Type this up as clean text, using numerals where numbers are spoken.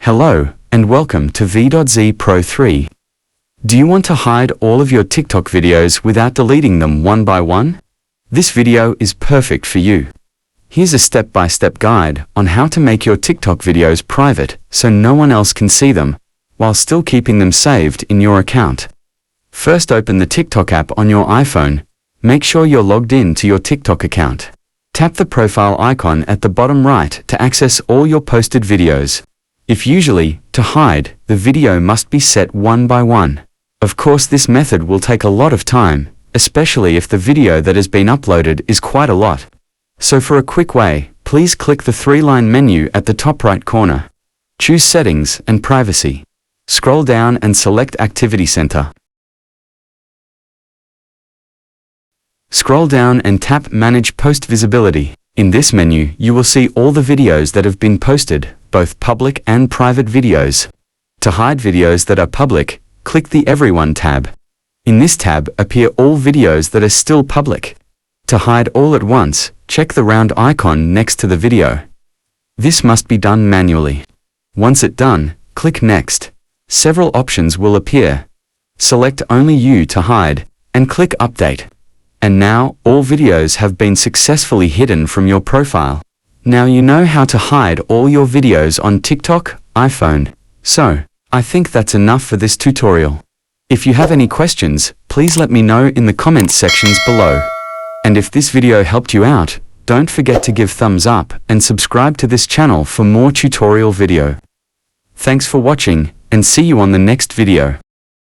Hello, and welcome to V.Z Pro 3. Do you want to hide all of your TikTok videos without deleting them one by one? This video is perfect for you. Here's a step-by-step guide on how to make your TikTok videos private so no one else can see them, while still keeping them saved in your account. First, open the TikTok app on your iPhone. Make sure you're logged in to your TikTok account. Tap the profile icon at the bottom right to access all your posted videos. To hide, the video must be set one by one. Of course, this method will take a lot of time, especially if the video that has been uploaded is quite a lot. So for a quick way, please click the three-line menu at the top right corner. Choose Settings and Privacy. Scroll down and select Activity Center. Scroll down and tap Manage Post Visibility. In this menu, you will see all the videos that have been posted, both public and private videos. To hide videos that are public, click the Everyone tab. In this tab appear all videos that are still public. To hide all at once, check the round icon next to the video. This must be done manually. Once it's done, click Next. Several options will appear. Select Only You to hide, and click Update. And now, all videos have been successfully hidden from your profile. Now you know how to hide all your videos on TikTok, iPhone. So, I think that's enough for this tutorial. If you have any questions, please let me know in the comments sections below. And if this video helped you out, don't forget to give thumbs up and subscribe to this channel for more tutorial video. Thanks for watching, and see you on the next video.